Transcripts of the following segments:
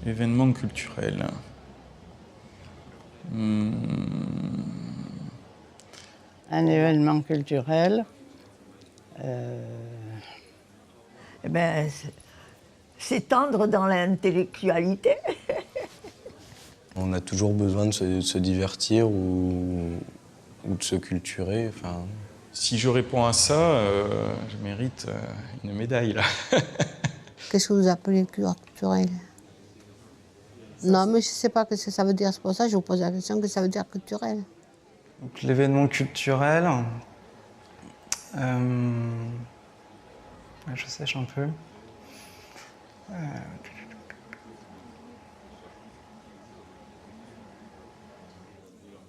Événement culturel. Un événement culturel, Eh ben, s'étendre dans l'intellectualité. On a toujours besoin de se divertir ou de se culturer. Enfin... Si je réponds à ça, je mérite une médaille, là. Qu'est-ce que vous appelez culturel? Non, mais je ne sais pas ce que ça veut dire. C'est pour ça que je vous pose la question, que ça veut dire culturel. Donc, l'événement culturel, je sèche un peu.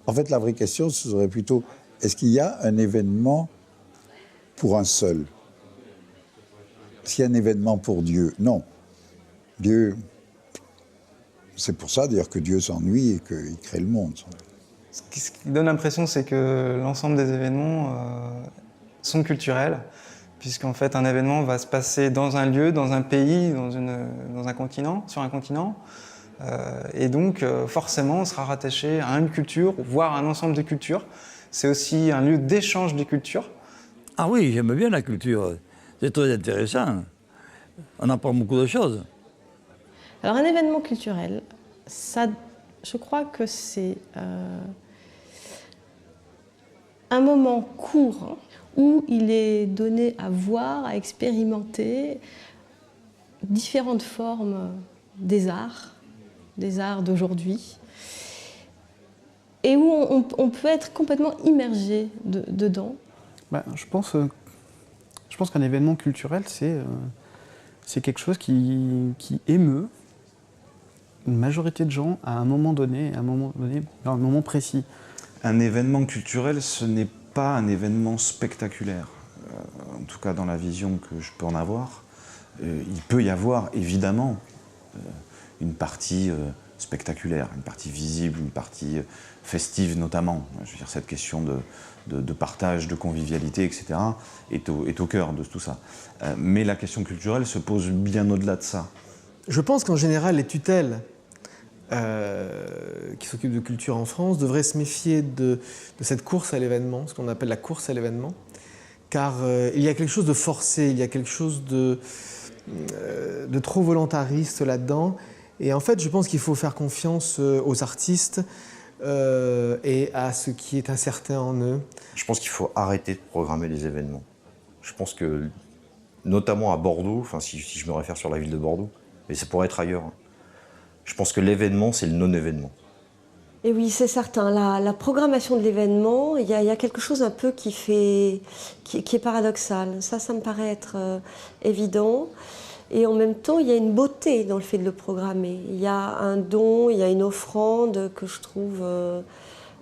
En fait, la vraie question, ce serait plutôt, est-ce qu'il y a un événement pour un seul? Est-ce qu'il y a un événement pour Dieu? Non. Dieu, c'est pour ça d'ailleurs que Dieu s'ennuie et qu'il crée le monde. Ce qui donne l'impression, c'est que l'ensemble des événements sont culturels, puisqu'en fait, un événement va se passer dans un lieu, dans un pays, dans un continent, sur un continent. Et donc, forcément, on sera rattaché à une culture, voire à un ensemble de cultures. C'est aussi un lieu d'échange des cultures. Ah oui, j'aime bien la culture. C'est très intéressant. On apprend beaucoup de choses. Alors, un événement culturel, ça, je crois que c'est un moment court où il est donné à voir, à expérimenter différentes formes des arts d'aujourd'hui, et où on peut être complètement immergé dedans. Je pense qu'un événement culturel, c'est quelque chose qui émeut une majorité de gens à un moment donné, à un moment précis. Un événement culturel, ce n'est pas un événement spectaculaire. En tout cas, dans la vision que je peux en avoir, il peut y avoir évidemment une partie spectaculaire, une partie visible, une partie festive notamment. Je veux dire, cette question de partage, de convivialité, etc. est au cœur de tout ça. Mais la question culturelle se pose bien au-delà de ça. Je pense qu'en général, les tutelles qui s'occupent de culture en France devraient se méfier de cette course à l'événement, ce qu'on appelle la course à l'événement, car il y a quelque chose de forcé, il y a quelque chose de trop volontariste là-dedans. Et en fait, je pense qu'il faut faire confiance aux artistes et à ce qui est incertain en eux. Je pense qu'il faut arrêter de programmer les événements. Je pense que, notamment à Bordeaux, enfin si je me réfère sur la ville de Bordeaux, mais ça pourrait être ailleurs, je pense que l'événement, c'est le non-événement. Et oui, c'est certain. La programmation de l'événement, il y a quelque chose un peu qui est paradoxal. Ça me paraît être évident. Et en même temps, il y a une beauté dans le fait de le programmer. Il y a un don, il y a une offrande que je trouve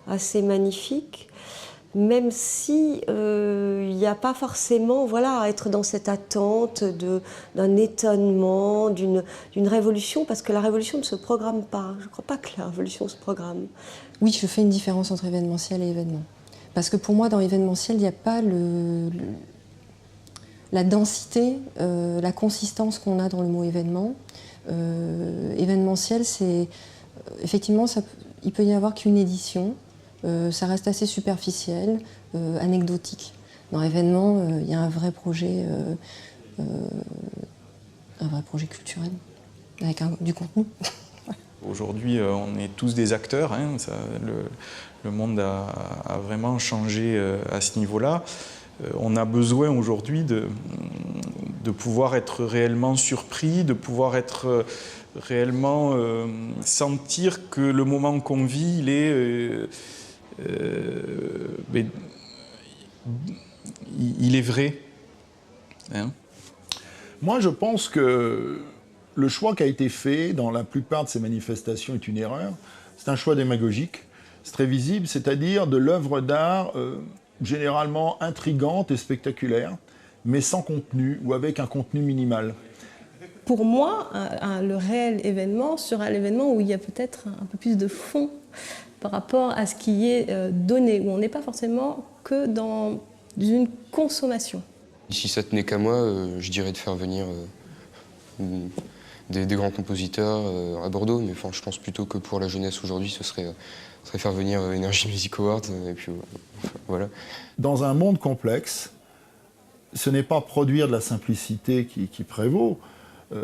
assez magnifique, même si il n'y a pas forcément à être dans cette attente d'un étonnement, d'une révolution, parce que la révolution ne se programme pas. Je ne crois pas que la révolution se programme. Oui, je fais une différence entre événementiel et événement. Parce que pour moi, dans l'événementiel, il n'y a pas la densité, la consistance qu'on a dans le mot événement. Événementiel, c'est effectivement, il peut y avoir qu'une édition, ça reste assez superficiel, anecdotique. Dans l'événement, il y a un vrai projet culturel, avec du contenu. Aujourd'hui, on est tous des acteurs, hein, le monde a vraiment changé à ce niveau-là. On a besoin aujourd'hui de pouvoir être réellement surpris, de pouvoir être réellement sentir que le moment qu'on vit, il est vrai. Hein? Moi, je pense que le choix qui a été fait dans la plupart de ces manifestations est une erreur. C'est un choix démagogique, c'est très visible, c'est-à-dire de l'œuvre d'art généralement intrigante et spectaculaire, mais sans contenu ou avec un contenu minimal. Pour moi, le réel événement sera l'événement où il y a peut-être un peu plus de fond par rapport à ce qui est donné, où on n'est pas forcément que dans une consommation. Si ça tenait qu'à moi, je dirais de faire venir des grands compositeurs à Bordeaux, mais enfin, je pense plutôt que pour la jeunesse aujourd'hui, ce serait faire venir Energy Music Awards, et puis voilà. Dans un monde complexe, ce n'est pas produire de la simplicité qui prévaut,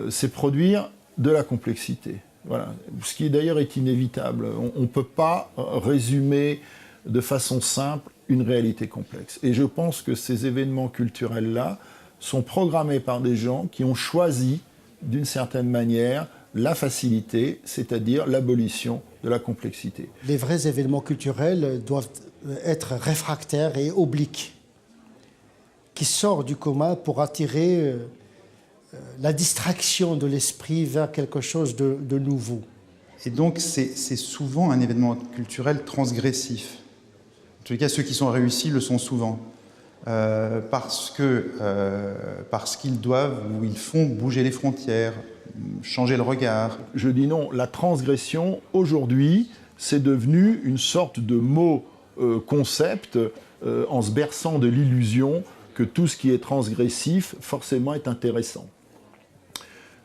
c'est produire de la complexité. Voilà. Ce qui d'ailleurs est inévitable. On ne peut pas résumer de façon simple une réalité complexe. Et je pense que ces événements culturels-là sont programmés par des gens qui ont choisi, d'une certaine manière, la facilité, c'est-à-dire l'abolition de la complexité. Les vrais événements culturels doivent être réfractaires et obliques, qui sortent du commun pour attirer la distraction de l'esprit vers quelque chose de nouveau. Et donc c'est souvent un événement culturel transgressif. En tout cas, ceux qui sont réussis le sont souvent. Parce qu'ils doivent ou ils font bouger les frontières, changer le regard. Je dis non, la transgression, aujourd'hui, c'est devenu une sorte de mot concept en se berçant de l'illusion que tout ce qui est transgressif, forcément, est intéressant.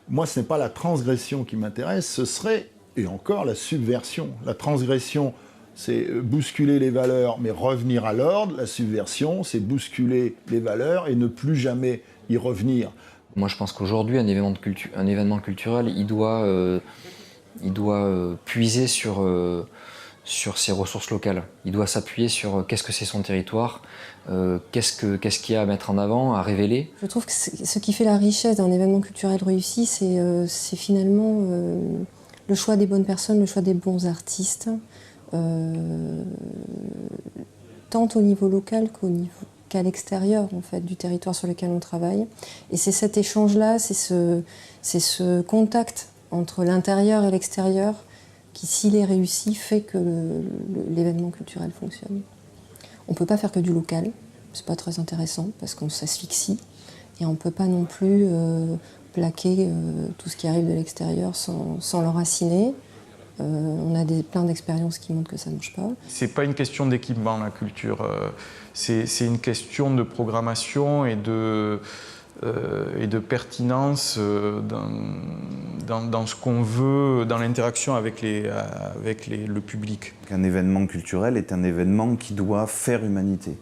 Moi, ce n'est pas la transgression qui m'intéresse, ce serait, et encore, la subversion. La transgression, c'est bousculer les valeurs, mais revenir à l'ordre. La subversion, c'est bousculer les valeurs et ne plus jamais y revenir. Moi, je pense qu'aujourd'hui, un événement culturel, il doit puiser sur ses ressources locales. Il doit s'appuyer sur qu'est-ce que c'est son territoire, qu'est-ce qu'il y a à mettre en avant, à révéler. Je trouve que ce qui fait la richesse d'un événement culturel réussi, c'est finalement le choix des bonnes personnes, le choix des bons artistes, tant au niveau local qu'à l'extérieur en fait, du territoire sur lequel on travaille. Et c'est cet échange-là, c'est ce contact entre l'intérieur et l'extérieur qui, s'il est réussi, fait que l'événement culturel fonctionne. On ne peut pas faire que du local, c'est pas très intéressant parce qu'on s'asphyxie, et on ne peut pas non plus plaquer tout ce qui arrive de l'extérieur sans l'enraciner. On a plein d'expériences qui montrent que ça ne marche pas. C'est pas une question d'équipement, la culture. C'est une question de programmation et de pertinence dans ce qu'on veut, dans l'interaction avec le public. Un événement culturel est un événement qui doit faire humanité,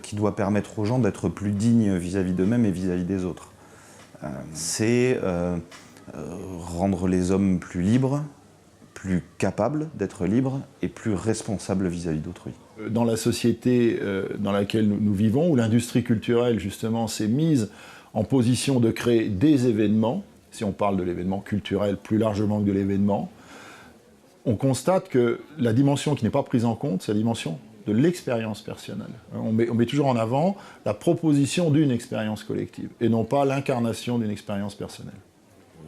qui doit permettre aux gens d'être plus dignes vis-à-vis d'eux-mêmes et vis-à-vis des autres. C'est rendre les hommes plus libres, plus capables d'être libres et plus responsables vis-à-vis d'autrui. Dans la société dans laquelle nous vivons, où l'industrie culturelle justement s'est mise en position de créer des événements, si on parle de l'événement culturel plus largement que de l'événement, on constate que la dimension qui n'est pas prise en compte, c'est la dimension de l'expérience personnelle. On met toujours en avant la proposition d'une expérience collective et non pas l'incarnation d'une expérience personnelle.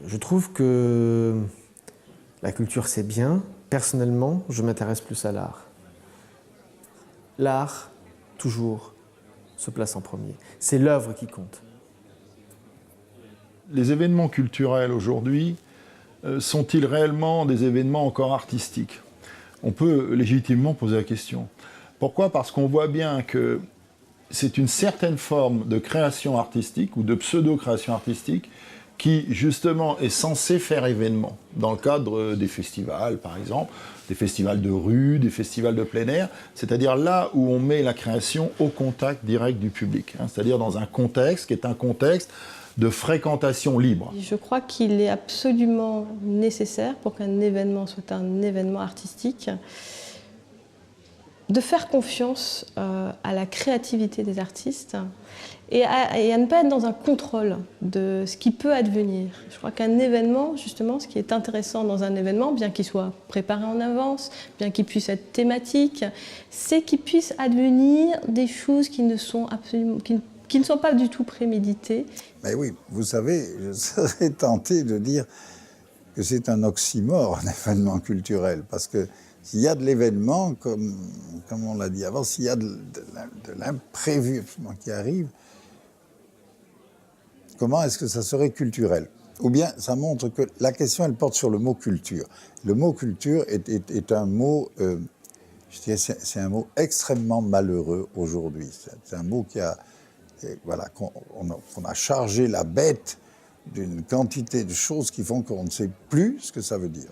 Je trouve que la culture, c'est bien. Personnellement, je m'intéresse plus à l'art. L'art, toujours, se place en premier. C'est l'œuvre qui compte. Les événements culturels aujourd'hui sont-ils réellement des événements encore artistiques? On peut légitimement poser la question. Pourquoi? Parce qu'on voit bien que c'est une certaine forme de création artistique ou de pseudo-création artistique qui, justement, est censée faire événement, dans le cadre des festivals, par exemple, des festivals de rue, des festivals de plein air, c'est-à-dire là où on met la création au contact direct du public, c'est-à-dire dans un contexte qui est un contexte de fréquentation libre. Je crois qu'il est absolument nécessaire, pour qu'un événement soit un événement artistique, de faire confiance à la créativité des artistes et à ne pas être dans un contrôle de ce qui peut advenir. Je crois qu'un événement, justement, ce qui est intéressant dans un événement, bien qu'il soit préparé en avance, bien qu'il puisse être thématique, c'est qu'il puisse advenir des choses qui ne sont pas du tout préméditées. Mais oui, vous savez, je serais tenté de dire que c'est un oxymore, un événement culturel, parce que s'il y a de l'événement, comme on l'a dit avant, s'il y a de l'imprévu qui arrive, comment est-ce que ça serait culturel? Ou bien ça montre que la question, elle porte sur le mot culture. Le mot culture est un mot, je dirais, c'est un mot extrêmement malheureux aujourd'hui. C'est un mot qu'on a chargé la bête d'une quantité de choses qui font qu'on ne sait plus ce que ça veut dire.